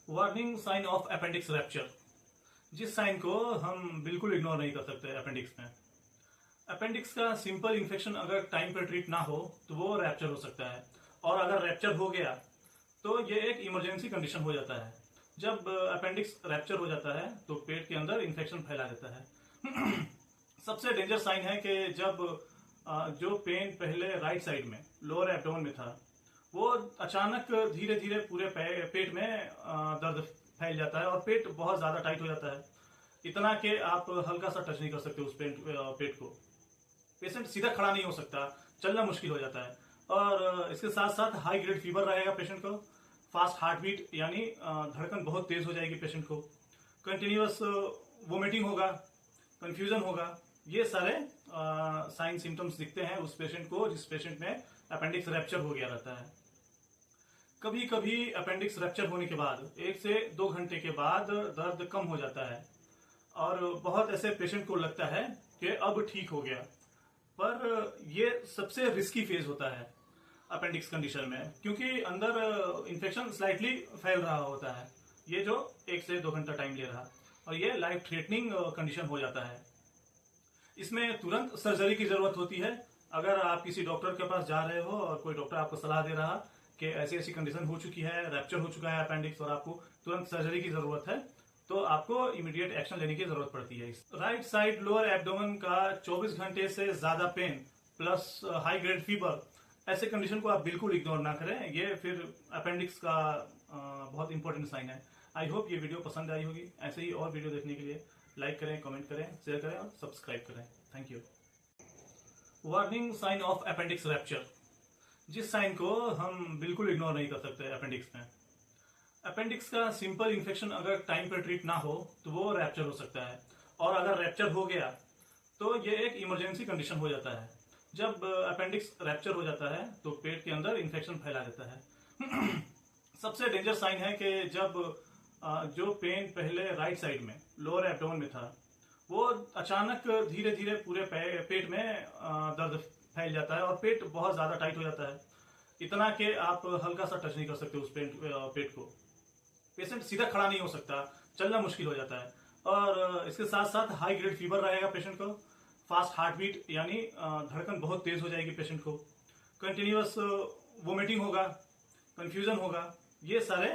Warning sign of appendix rupture. जिस sign को हम बिल्कुल इग्नोर नहीं कर सकते अपेंडिक्स में। अपेंडिक्स का सिंपल इन्फेक्शन अगर टाइम पर ट्रीट ना हो तो वो रैप्चर हो सकता है, और अगर रैप्चर हो गया तो ये एक इमरजेंसी कंडीशन हो जाता है। जब अपेंडिक्स रैप्चर हो जाता है तो पेट के अंदर इन्फेक्शन फैला देता है। सबसे डेंजर साइन है कि जब जो पेन पहले राइट साइड में लोअर एब्डोमेन में था वो अचानक धीरे धीरे पूरे पेट में दर्द फैल जाता है और पेट बहुत ज्यादा टाइट हो जाता है, इतना कि आप हल्का सा टच नहीं कर सकते उस पेट को। पेशेंट सीधा खड़ा नहीं हो सकता, चलना मुश्किल हो जाता है, और इसके साथ साथ हाई ग्रेड फीवर रहेगा पेशेंट को, फास्ट हार्ट बीट यानी धड़कन बहुत तेज हो जाएगी पेशेंट को, कंटिन्यूअस वोमिटिंग होगा, कंफ्यूजन होगा। ये सारे साइन सिम्टम्स दिखते हैं उस पेशेंट को जिस पेशेंट में अपेंडिक्स रैप्चर हो गया रहता है। कभी कभी अपेंडिक्स रैप्चर होने के बाद 1 से 2 घंटे के बाद दर्द कम हो जाता है, और बहुत ऐसे पेशेंट को लगता है कि अब ठीक हो गया। पर ये सबसे रिस्की फेज होता है अपेंडिक्स कंडीशन में, क्योंकि अंदर इन्फेक्शन स्लाइटली फैल रहा होता है, ये जो 1 से 2 घंटा टाइम ले रहा, और ये लाइफ थ्रेटनिंग कंडीशन हो जाता है। इसमें तुरंत सर्जरी की जरूरत होती है। अगर आप किसी डॉक्टर के पास जा रहे हो और कोई डॉक्टर आपको सलाह दे रहा कि ऐसी ऐसी कंडीशन हो चुकी है, रैप्चर हो चुका है अपेंडिक्स और आपको तुरंत सर्जरी की जरूरत है, तो आपको इमीडिएट एक्शन लेने की जरूरत पड़ती है। राइट साइड लोअर एब्डोमेन का 24 घंटे से ज्यादा pain plus high grade fever, ऐसे कंडीशन को आप बिल्कुल इग्नोर ना करें। ये फिर अपेंडिक्स का बहुत इंपॉर्टेंट साइन है। आई होप ये वीडियो पसंद आई होगी। ऐसे ही और वीडियो देखने के लिए लाइक करें, कमेंट करें, शेयर करें और सब्सक्राइब करें। Thank you. Warning sign of appendix rupture. जिस साइन को हम बिल्कुल इग्नोर नहीं कर सकते अपेंडिक्स में। अपेंडिक्स का सिंपल इन्फेक्शन अगर टाइम पर ट्रीट ना हो तो वो रैप्चर हो सकता है, और अगर रैप्चर हो गया तो ये एक इमरजेंसी कंडीशन हो जाता है। जब अपेंडिक्स रैप्चर हो जाता है तो पेट के अंदर इन्फेक्शन फैला देता है। सबसे डेंजर साइन है कि जब जो पेन पहले राइट साइड में लोअर एब्डोमेन में था वो अचानक धीरे धीरे पूरे पेट में दर्द फैल जाता है और पेट बहुत ज्यादा टाइट हो जाता है, इतना कि आप हल्का सा टच नहीं कर सकते उस पेट को। पेशेंट सीधा खड़ा नहीं हो सकता, चलना मुश्किल हो जाता है, और इसके साथ साथ हाई ग्रेड फीवर रहेगा पेशेंट को, फास्ट हार्ट बीट यानी धड़कन बहुत तेज हो जाएगी पेशेंट को, कंटिन्यूअस वोमिटिंग होगा, कंफ्यूजन होगा। ये सारे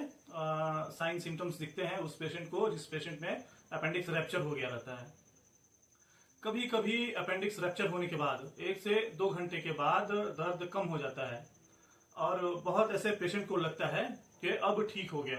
साइन सिम्टम्स दिखते हैं उस पेशेंट को जिस पेशेंट में अपेंडिक्स रैप्चर हो गया रहता है। कभी कभी अपेंडिक्स रैप्चर होने के बाद 1 से 2 घंटे के बाद दर्द कम हो जाता है, और बहुत ऐसे पेशेंट को लगता है कि अब ठीक हो गया।